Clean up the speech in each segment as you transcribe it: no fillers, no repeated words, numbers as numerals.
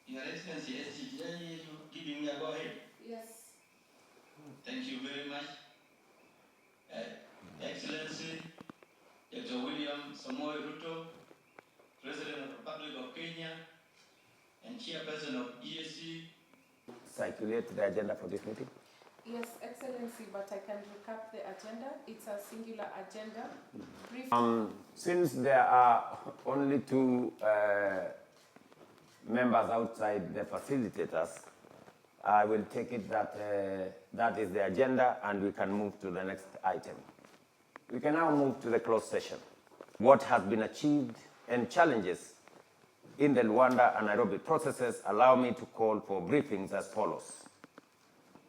Your Excellency, did you giving me a go ahead? Yes. Thank you very much. Excellency, Dr. William Ruto, President of the Republic of Kenya, and Chairperson of EAC. Circulate the agenda for this meeting? Yes, Excellency, but I can recap the agenda. It's a singular agenda. Since there are only two members outside the facilitators, I will take it that that is the agenda and we can move to the next item. We can now move to the closed session. What has been achieved and challenges in the Luanda and Nairobi processes allow me to call for briefings as follows.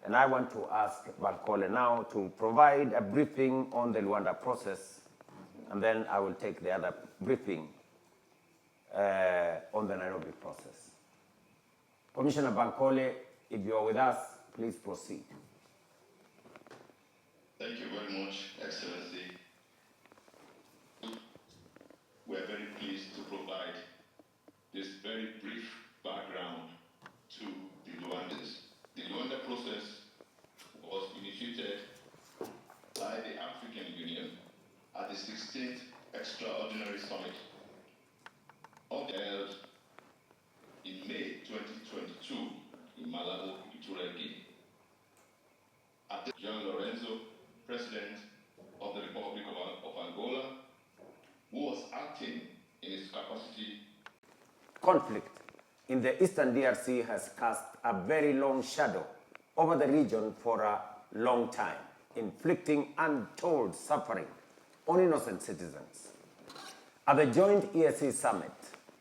And I want to ask Bankole now to provide a briefing on the Luanda process, and then I will take the other briefing on the Nairobi process. Commissioner Bankole, if you are with us, please proceed. Thank you very much, Excellency. We are very pleased to provide this very brief background to the Luandans. The Luanda process was initiated by the African Union at the 16th Extraordinary Summit held in May 2022 in Malabo, Equatorial Guinea. At the Jean Lorenzo, President of the Republic of Angola, who was acting in his capacity. Conflict in the Eastern DRC has cast a very long shadow over the region for a long time, inflicting untold suffering on innocent citizens. At the joint EAC summit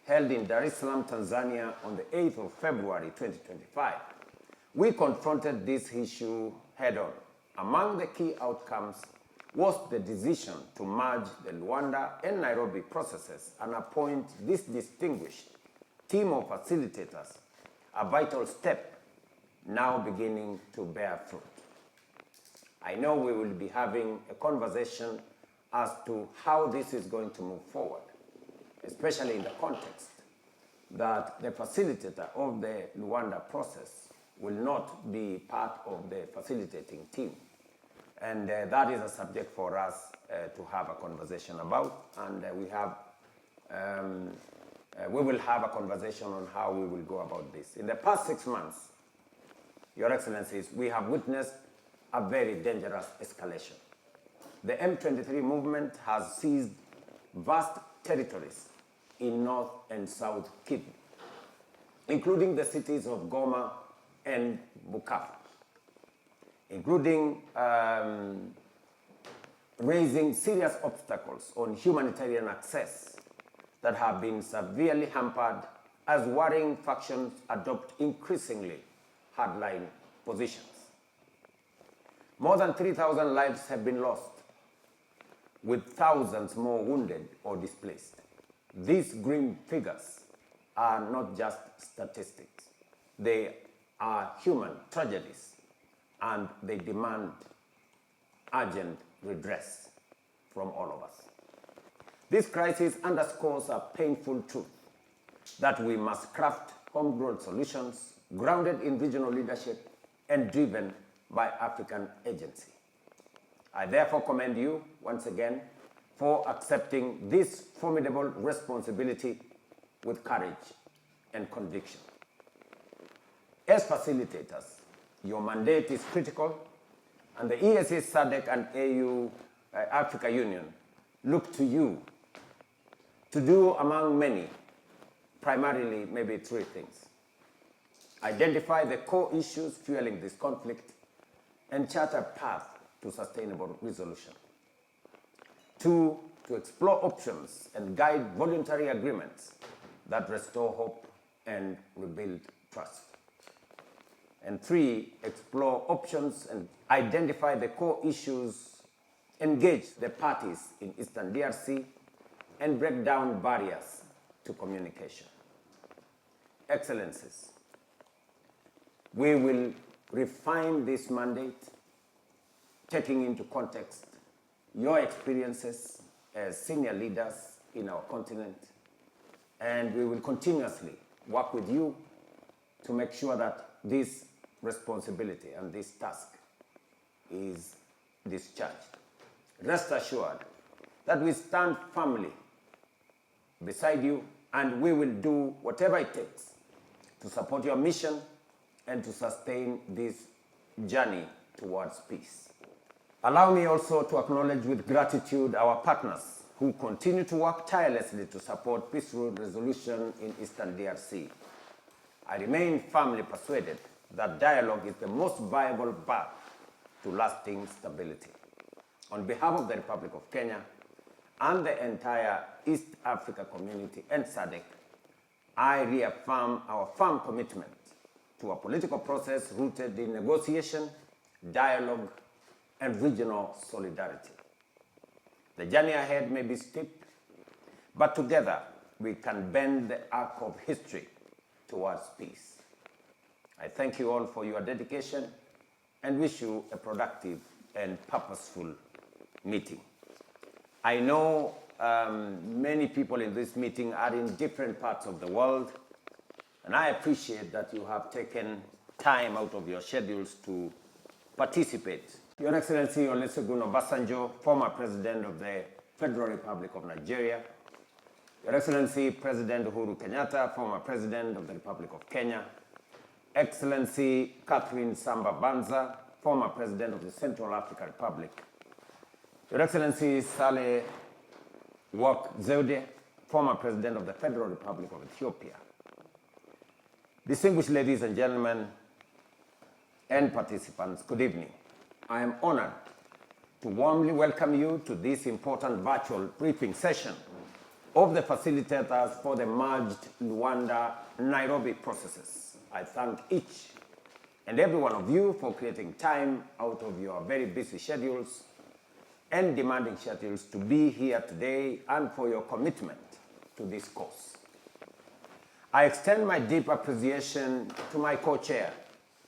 held in Dar es Salaam, Tanzania on the 8th of February 2025, we confronted this issue head-on. Among the key outcomes was the decision to merge the Luanda and Nairobi processes and appoint this distinguished team of facilitators, a vital step now beginning to bear fruit. I know we will be having a conversation as to how this is going to move forward, especially in the context that the facilitator of the Luanda process will not be part of the facilitating team. And that is a subject for us to have a conversation about, and we will have a conversation on how we will go about this. In the past 6 months, Your Excellencies, we have witnessed a very dangerous escalation. The M23 movement has seized vast territories in North and South Kivu, including the cities of Goma and Bukavu, including raising serious obstacles on humanitarian access that have been severely hampered as warring factions adopt increasingly hardline positions. More than 3,000 lives have been lost, with thousands more wounded or displaced. These grim figures are not just statistics. They are human tragedies, and they demand urgent redress from all of us. This crisis underscores a painful truth that we must craft homegrown solutions grounded in regional leadership and driven by African agency. I therefore commend you once again for accepting this formidable responsibility with courage and conviction. As facilitators, your mandate is critical, and the EAC, SADC, and AU, Africa Union, look to you to do, among many, primarily maybe 3 things. Identify the core issues fueling this conflict and chart a path to sustainable resolution. 2, to explore options and guide voluntary agreements that restore hope and rebuild trust. And 3, explore options and identify the core issues, engage the parties in Eastern DRC, and break down barriers to communication. Excellencies, we will refine this mandate, taking into context your experiences as senior leaders in our continent, and we will continuously work with you to make sure that this responsibility and this task is discharged. Rest assured that we stand firmly beside you, and we will do whatever it takes to support your mission and to sustain this journey towards peace. Allow me also to acknowledge with gratitude our partners who continue to work tirelessly to support peaceful resolution in Eastern DRC. I remain firmly persuaded that dialogue is the most viable path to lasting stability. On behalf of the Republic of Kenya and the entire East Africa community and SADC, I reaffirm our firm commitment to a political process rooted in negotiation, dialogue, and regional solidarity. The journey ahead may be steep, but together we can bend the arc of history towards peace. I thank you all for your dedication and wish you a productive and purposeful meeting. I know many people in this meeting are in different parts of the world, and I appreciate that you have taken time out of your schedules to participate. Your Excellency Olusegun Obasanjo, former President of the Federal Republic of Nigeria, Your Excellency President Uhuru Kenyatta, former President of the Republic of Kenya, Excellency Catherine Samba-Banza, former President of the Central African Republic, Your Excellency Saleh Work Zewde, former President of the Federal Republic of Ethiopia. Distinguished ladies and gentlemen and participants, good evening. I am honored to warmly welcome you to this important virtual briefing session of the facilitators for the merged Luanda Nairobi processes. I thank each and every one of you for creating time out of your very busy schedules and demanding schedules to be here today and for your commitment to this cause. I extend my deep appreciation to my co-chair,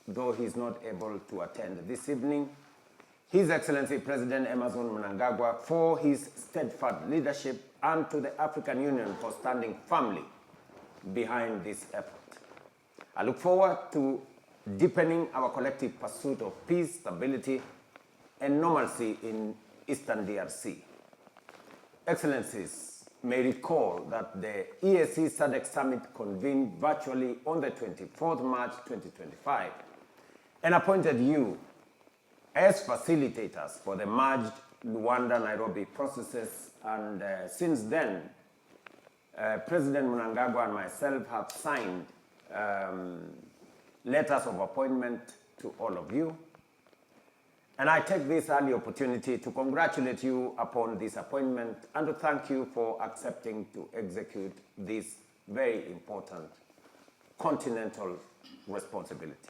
though he is not able to attend this evening, His Excellency President Emmerson Mnangagwa, for his steadfast leadership, and to the African Union for standing firmly behind this effort. I look forward to deepening our collective pursuit of peace, stability, and normalcy in Eastern DRC. Excellencies may recall that the EAC SADC Summit convened virtually on the 24th March 2025 and appointed you as facilitators for the merged Luanda Nairobi processes, and since then, President Mnangagwa and myself have signed letters of appointment to all of you. And I take this early opportunity to congratulate you upon this appointment and to thank you for accepting to execute this very important continental responsibility.